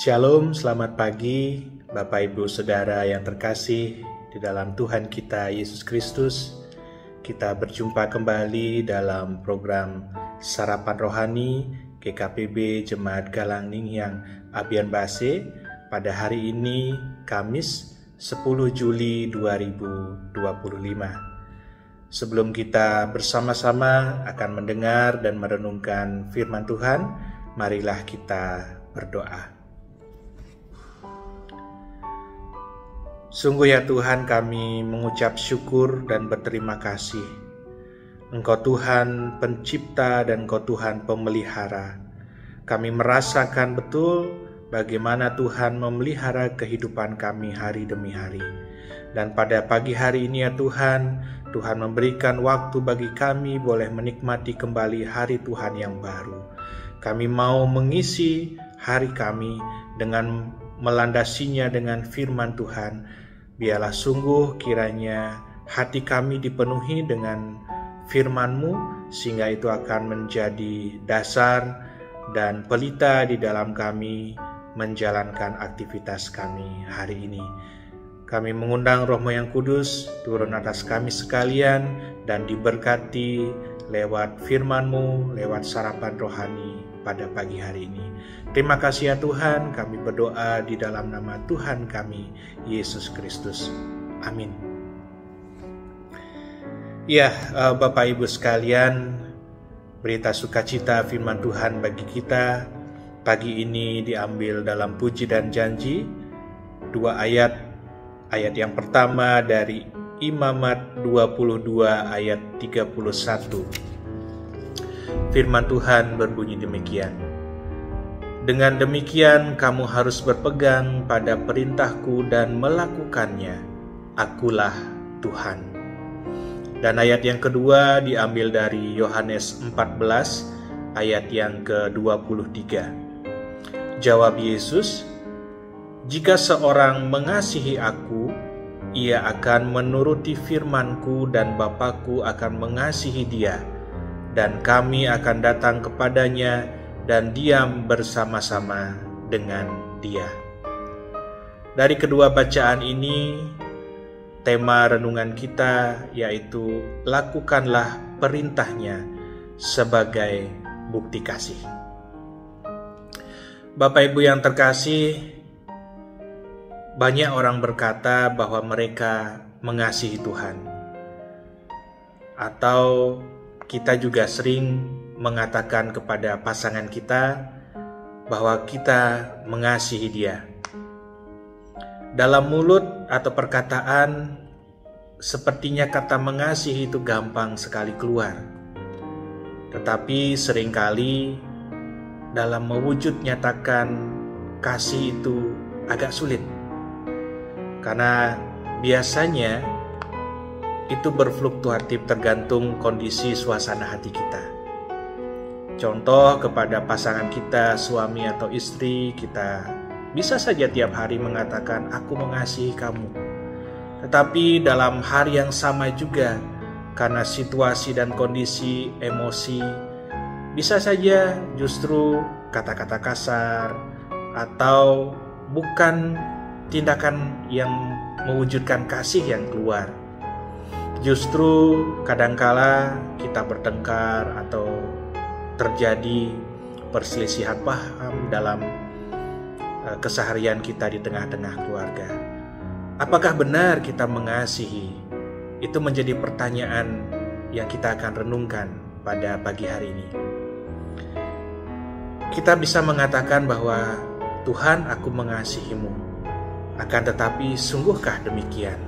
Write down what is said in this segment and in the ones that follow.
Shalom, selamat pagi Bapak Ibu Saudara yang terkasih di dalam Tuhan kita Yesus Kristus. Kita berjumpa kembali dalam program Sarapan Rohani GKPB Jemaat Galang Ninghyang Abian Base pada hari ini Kamis 10 Juli 2025. Sebelum kita bersama-sama akan mendengar dan merenungkan firman Tuhan, marilah kita berdoa. Sungguh ya Tuhan, kami mengucap syukur dan berterima kasih. Engkau Tuhan pencipta dan Engkau Tuhan pemelihara. Kami merasakan betul bagaimana Tuhan memelihara kehidupan kami hari demi hari. Dan pada pagi hari ini ya Tuhan, Tuhan memberikan waktu bagi kami boleh menikmati kembali hari Tuhan yang baru. Kami mau mengisi hari kami dengan melandasinya dengan firman Tuhan. Biarlah sungguh kiranya hati kami dipenuhi dengan firman-Mu, sehingga itu akan menjadi dasar dan pelita di dalam kami menjalankan aktivitas kami hari ini. Kami mengundang Roh-Mu yang Kudus turun atas kami sekalian dan diberkati lewat firman-Mu, lewat sarapan rohani pada pagi hari ini. Terima kasih ya Tuhan, kami berdoa di dalam nama Tuhan kami, Yesus Kristus. Amin. Ya, Bapak Ibu sekalian, berita sukacita firman Tuhan bagi kita pagi ini diambil dalam Puji dan Janji, 2 ayat. Ayat yang pertama dari Imamat 22 ayat 31. Firman Tuhan berbunyi demikian. Dengan demikian kamu harus berpegang pada perintahku dan melakukannya. Akulah Tuhan. Dan ayat yang kedua diambil dari Yohanes 14 ayat yang ke-23. Jawab Yesus, jika seorang mengasihi aku, ia akan menuruti firman-Ku dan Bapa-Ku akan mengasihi dia, dan kami akan datang kepadanya dan diam bersama-sama dengan dia. Dari kedua bacaan ini, tema renungan kita yaitu lakukanlah perintahnya sebagai bukti kasih. Bapak Ibu yang terkasih, banyak orang berkata bahwa mereka mengasihi Tuhan. Atau kita juga sering mengatakan kepada pasangan kita bahwa kita mengasihi dia. Dalam mulut atau perkataan, sepertinya kata mengasihi itu gampang sekali keluar. Tetapi seringkali dalam mewujud nyatakan kasih itu agak sulit. Karena biasanya itu berfluktuatif tergantung kondisi suasana hati kita. Contoh kepada pasangan kita, suami atau istri, kita bisa saja tiap hari mengatakan aku mengasihi kamu. Tetapi dalam hari yang sama juga, karena situasi dan kondisi emosi, bisa saja justru kata-kata kasar atau bukan tindakan yang mewujudkan kasih yang keluar. Justru kadangkala kita bertengkar atau terjadi perselisihan paham dalam keseharian kita di tengah-tengah keluarga. Apakah benar kita mengasihi? Itu menjadi pertanyaan yang kita akan renungkan pada pagi hari ini. Kita bisa mengatakan bahwa Tuhan, aku mengasihimu. Akan tetapi sungguhkah demikian?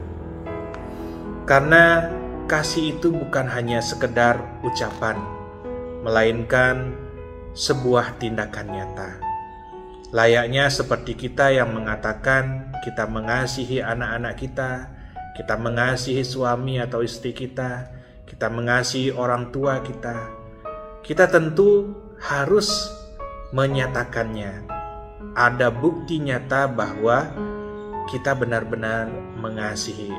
Karena kasih itu bukan hanya sekedar ucapan, melainkan sebuah tindakan nyata. Layaknya seperti kita yang mengatakan kita mengasihi anak-anak kita mengasihi suami atau istri kita mengasihi orang tua kita. Kita tentu harus menyatakannya. Ada bukti nyata bahwa kita benar-benar mengasihi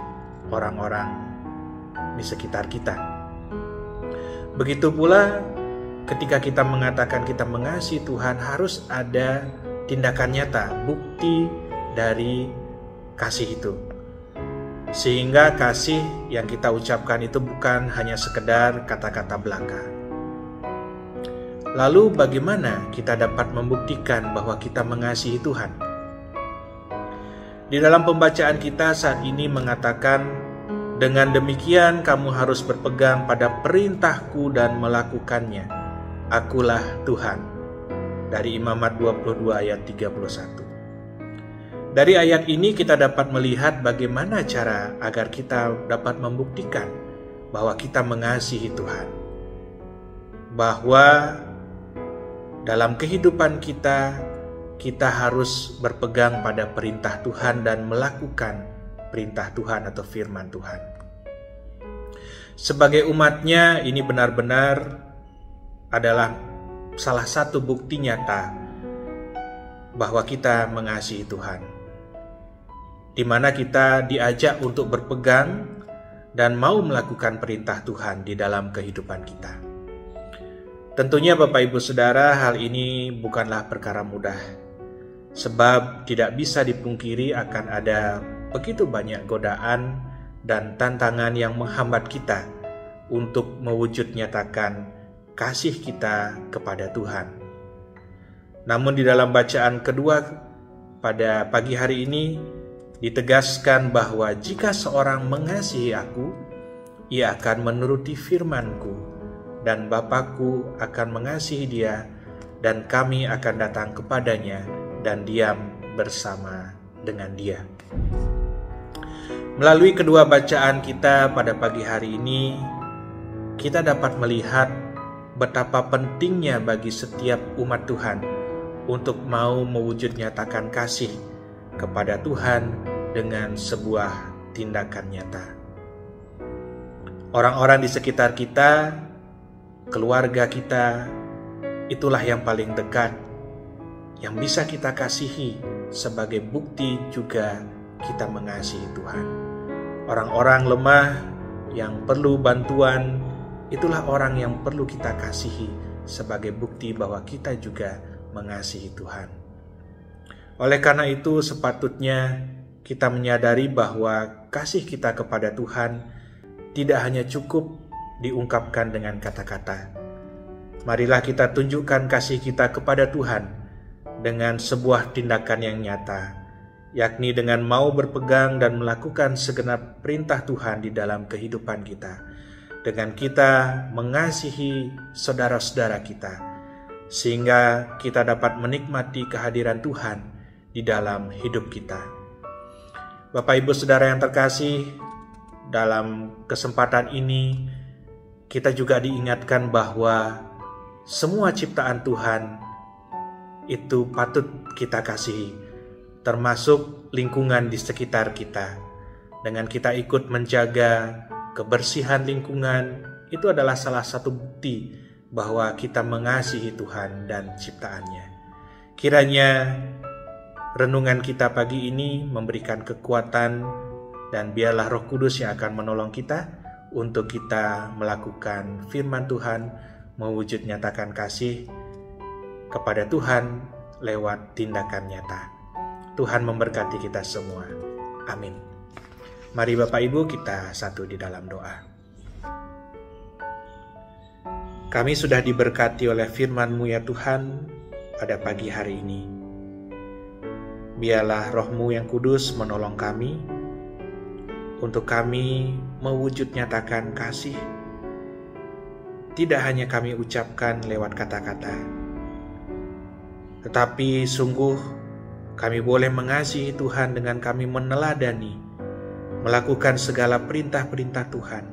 orang-orang di sekitar kita. Begitu pula ketika kita mengatakan kita mengasihi Tuhan, harus ada tindakan nyata, bukti dari kasih itu. Sehingga kasih yang kita ucapkan itu bukan hanya sekedar kata-kata belaka. Lalu bagaimana kita dapat membuktikan bahwa kita mengasihi Tuhan? Di dalam pembacaan kita saat ini mengatakan, dengan demikian kamu harus berpegang pada perintahku dan melakukannya. Akulah Tuhan. Dari Imamat 22 ayat 31. Dari ayat ini kita dapat melihat bagaimana cara agar kita dapat membuktikan bahwa kita mengasihi Tuhan. Bahwa dalam kehidupan kita harus berpegang pada perintah Tuhan dan melakukan perintah Tuhan atau firman Tuhan. Sebagai umatnya, ini benar-benar adalah salah satu bukti nyata bahwa kita mengasihi Tuhan, di mana kita diajak untuk berpegang dan mau melakukan perintah Tuhan di dalam kehidupan kita. Tentunya Bapak Ibu Saudara, hal ini bukanlah perkara mudah, sebab tidak bisa dipungkiri akan ada begitu banyak godaan dan tantangan yang menghambat kita untuk mewujud nyatakan kasih kita kepada Tuhan. Namun di dalam bacaan kedua pada pagi hari ini ditegaskan bahwa jika seorang mengasihi aku, ia akan menuruti firman-Ku, dan Bapa-Ku akan mengasihi dia, dan kami akan datang kepadanya dan diam bersama dengan dia. Melalui kedua bacaan kita pada pagi hari ini, kita dapat melihat betapa pentingnya bagi setiap umat Tuhan untuk mau mewujud nyatakan kasih kepada Tuhan dengan sebuah tindakan nyata. Orang-orang di sekitar kita, keluarga kita, itulah yang paling dekat, yang bisa kita kasihi sebagai bukti juga kita mengasihi Tuhan. Orang-orang lemah yang perlu bantuan, itulah orang yang perlu kita kasihi sebagai bukti bahwa kita juga mengasihi Tuhan. Oleh karena itu, sepatutnya kita menyadari bahwa kasih kita kepada Tuhan tidak hanya cukup diungkapkan dengan kata-kata. Marilah kita tunjukkan kasih kita kepada Tuhan dengan sebuah tindakan yang nyata, yakni dengan mau berpegang dan melakukan segenap perintah Tuhan di dalam kehidupan kita, dengan kita mengasihi saudara-saudara kita, sehingga kita dapat menikmati kehadiran Tuhan di dalam hidup kita. Bapak Ibu Saudara yang terkasih, dalam kesempatan ini kita juga diingatkan bahwa semua ciptaan Tuhan itu patut kita kasihi, termasuk lingkungan di sekitar kita. Dengan kita ikut menjaga kebersihan lingkungan, itu adalah salah satu bukti bahwa kita mengasihi Tuhan dan ciptaannya. Kiranya renungan kita pagi ini memberikan kekuatan, dan biarlah Roh Kudus yang akan menolong kita untuk kita melakukan firman Tuhan, mewujud nyatakan kasih kepada Tuhan lewat tindakan nyata. Tuhan memberkati kita semua. Amin. Mari Bapak Ibu kita satu di dalam doa. Kami sudah diberkati oleh firman-Mu ya Tuhan pada pagi hari ini. Biarlah Roh-Mu yang kudus menolong kami untuk kami mewujud nyatakan kasih. Tidak hanya kami ucapkan lewat kata-kata, tetapi sungguh kami boleh mengasihi Tuhan dengan kami meneladani, melakukan segala perintah-perintah Tuhan.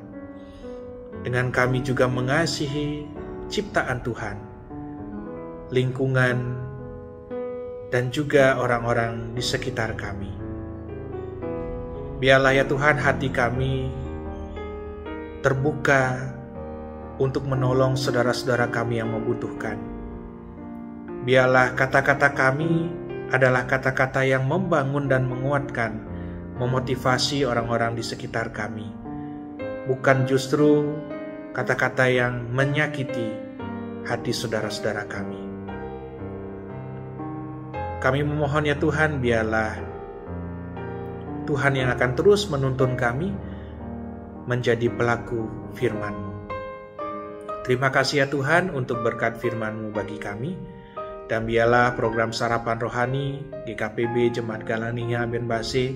Dengan kami juga mengasihi ciptaan Tuhan, lingkungan, dan juga orang-orang di sekitar kami. Biarlah ya Tuhan hati kami terbuka untuk menolong saudara-saudara kami yang membutuhkan. Biarlah kata-kata kami adalah kata-kata yang membangun dan menguatkan, memotivasi orang-orang di sekitar kami. Bukan justru kata-kata yang menyakiti hati saudara-saudara kami. Kami memohon ya Tuhan, biarlah Tuhan yang akan terus menuntun kami menjadi pelaku firman-Mu. Terima kasih ya Tuhan untuk berkat firman-Mu bagi kami. Dan biarlah program Sarapan Rohani GKPB Jemaat Galania Benbase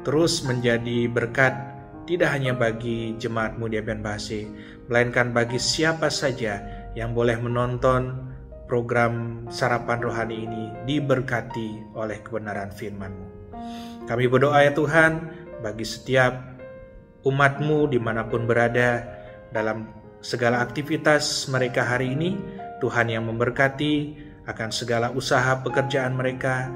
terus menjadi berkat tidak hanya bagi jemaat-Mu di Benbase, melainkan bagi siapa saja yang boleh menonton program Sarapan Rohani ini diberkati oleh kebenaran firman-Mu. Kami berdoa ya Tuhan bagi setiap umat-Mu dimanapun berada dalam segala aktivitas mereka hari ini, Tuhan yang memberkati akan segala usaha pekerjaan mereka.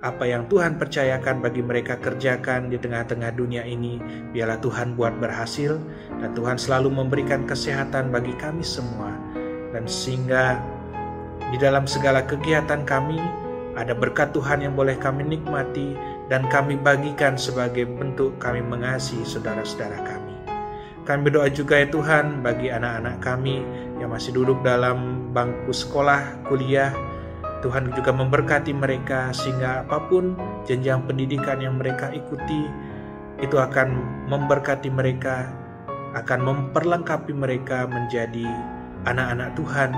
Apa yang Tuhan percayakan bagi mereka kerjakan di tengah-tengah dunia ini, biarlah Tuhan buat berhasil, dan Tuhan selalu memberikan kesehatan bagi kami semua, dan sehingga di dalam segala kegiatan kami ada berkat Tuhan yang boleh kami nikmati dan kami bagikan sebagai bentuk kami mengasihi saudara-saudara kami. Kami berdoa juga ya Tuhan bagi anak-anak kami yang masih duduk dalam bangku sekolah, kuliah. Tuhan juga memberkati mereka sehingga apapun jenjang pendidikan yang mereka ikuti, itu akan memberkati mereka, akan memperlengkapi mereka menjadi anak-anak Tuhan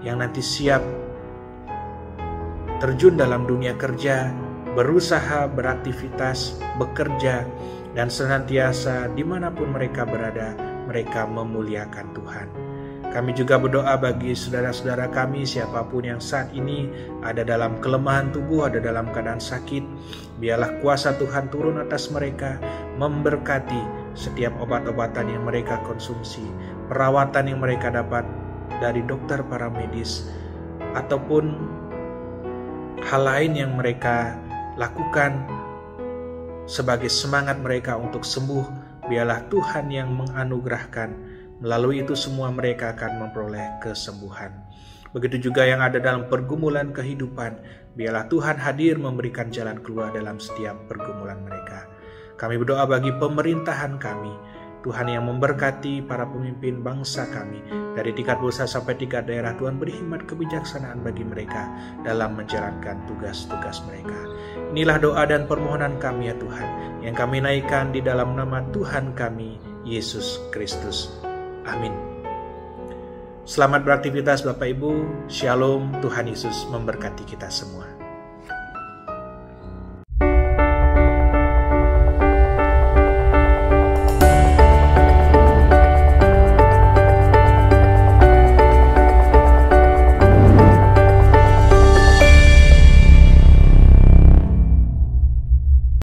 yang nanti siap terjun dalam dunia kerja, berusaha, beraktivitas, bekerja, dan senantiasa dimanapun mereka berada, mereka memuliakan Tuhan. Kami juga berdoa bagi saudara-saudara kami siapapun yang saat ini ada dalam kelemahan tubuh, ada dalam keadaan sakit. Biarlah kuasa Tuhan turun atas mereka, memberkati setiap obat-obatan yang mereka konsumsi, perawatan yang mereka dapat dari dokter para medis, ataupun hal lain yang mereka lakukan sebagai semangat mereka untuk sembuh. Biarlah Tuhan yang menganugerahkan. Melalui itu semua mereka akan memperoleh kesembuhan. Begitu juga yang ada dalam pergumulan kehidupan, biarlah Tuhan hadir memberikan jalan keluar dalam setiap pergumulan mereka. Kami berdoa bagi pemerintahan kami, Tuhan yang memberkati para pemimpin bangsa kami, dari tingkat pusat sampai tingkat daerah. Tuhan beri hikmat kebijaksanaan bagi mereka dalam menjalankan tugas-tugas mereka. Inilah doa dan permohonan kami ya Tuhan, yang kami naikkan di dalam nama Tuhan kami, Yesus Kristus. Amin. Selamat beraktivitas Bapak Ibu. Shalom, Tuhan Yesus memberkati kita semua.